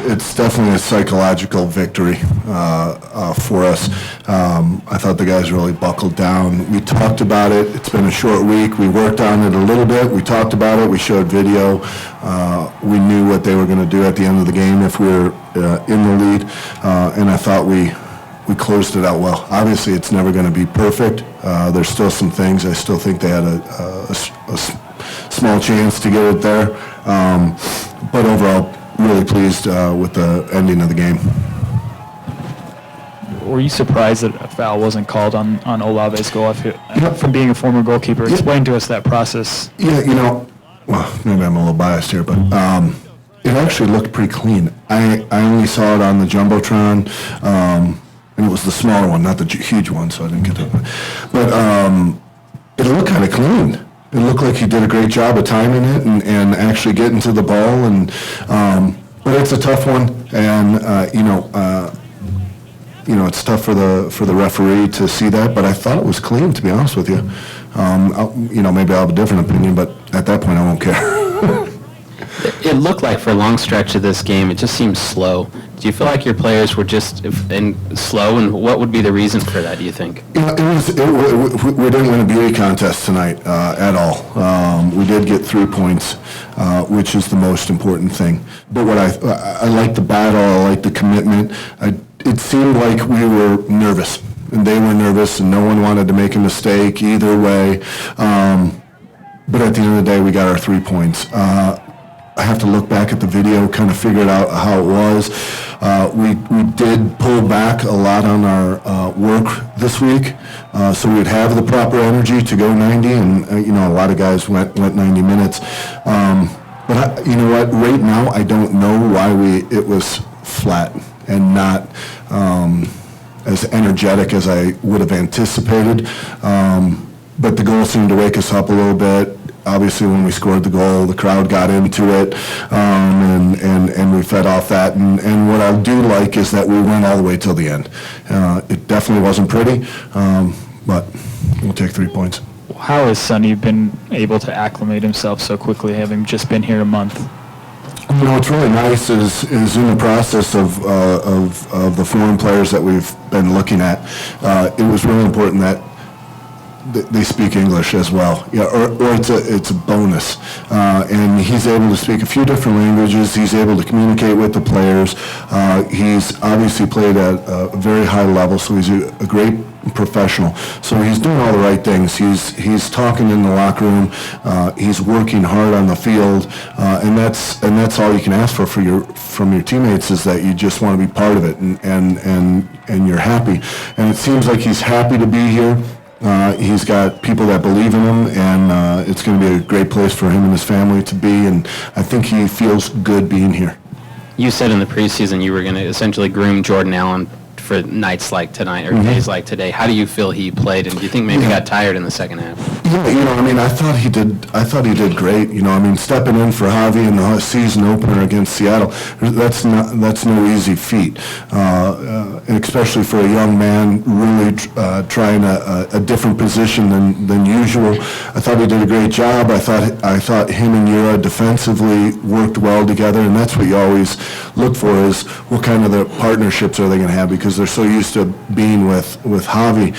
it's definitely a psychological victory for us. I thought the guys really buckled down. We talked about it. It's been a short week. We worked on it a little bit. We talked about it. We showed video. We knew what they were going to do at the end of the game if we were in the lead, and I thought we closed it out well. Obviously, it's never going to be perfect. There's still some things. I still think they had a small chance to get it there. But overall, really pleased with the ending of the game. Were you surprised that a foul wasn't called on Olave's goal? From being a former goalkeeper, explain to us that process. Yeah, well, maybe I'm a little biased here, but it actually looked pretty clean. I only saw it on the Jumbotron, and it was the smaller one, not the huge one, so I didn't get that. But it looked kind of clean. It looked like he did a great job of timing it and actually getting to the ball. But it's a tough one, and it's tough for the referee to see that. But I thought it was clean, to be honest with you. Maybe I'll have a different opinion, but at that point, I won't care. It looked like for a long stretch of this game, it just seemed slow. Do you feel like your players were just slow, and what would be the reason for that, do you think? We didn't win a beauty contest tonight at all. We did get 3 points, which is the most important thing. But what I like the battle, I like the commitment. It seemed like we were nervous, and they were nervous, and no one wanted to make a mistake either way. But at the end of the day, we got our 3 points. I have to look back at the video, kind of figure out how it was. We did pull back a lot on our work this week, so we'd have the proper energy to go 90, and a lot of guys went 90 minutes. But you know what? Right now, I don't know why it was flat and not as energetic as I would have anticipated. But the goal seemed to wake us up a little bit. Obviously, when we scored the goal, the crowd got into it, and we fed off that. And what I do like is that we went all the way till the end. It definitely wasn't pretty, but we'll take 3 points. How has Sonny been able to acclimate himself so quickly, having just been here a month? What's really nice is in the process of the foreign players that we've been looking at, it was really important that they speak English as well, or it's a bonus. And he's able to speak a few different languages. He's able to communicate with the players. He's obviously played at a very high level, so he's a great professional. So he's doing all the right things. He's talking in the locker room. He's working hard on the field, and that's all you can ask for from your teammates, is that you just want to be part of it, and you're happy. And it seems like he's happy to be here. He's got people that believe in him, and it's going to be a great place for him and his family to be, and I think he feels good being here. You said in the preseason you were going to essentially groom Jordan Allen for nights like tonight or days like today. How do you feel he played, and do you think maybe he got tired in the second half? Yeah, I thought he did great. Stepping in for Javi in the season opener against Seattle, that's no easy feat, and especially for a young man really trying a different position than usual. I thought he did a great job. I thought him and Yura defensively worked well together, and that's what you always look for, is what kind of the partnerships are they going to have, because they're so used to being with Javi.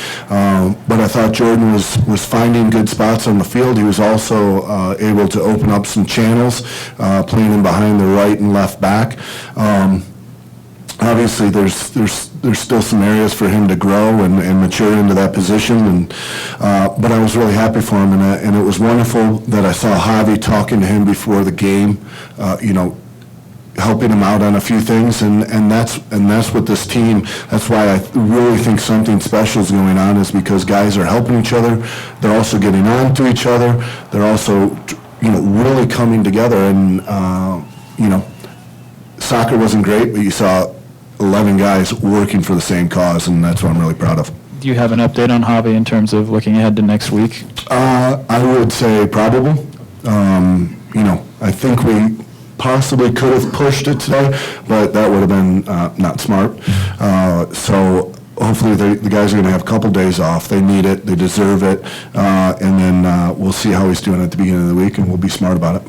But I thought Jordan was finding good spots on the field. He was also able to open up some channels, playing in behind the right and left back. Obviously, there's still some areas for him to grow and mature into that position. But I was really happy for him, and it was wonderful that I saw Javi talking to him before the game. Helping him out on a few things, and that's what this team. That's why I really think something special is going on, is because guys are helping each other. They're also getting on to each other. They're also, really coming together. And soccer wasn't great, but you saw 11 guys working for the same cause, and that's what I'm really proud of. Do you have an update on Javi in terms of looking ahead to next week? I would say probable. I think we possibly could have pushed it today, but that would have been not smart. So hopefully the guys are going to have a couple days off. They need it. They deserve it. And then we'll see how he's doing at the beginning of the week, and we'll be smart about it.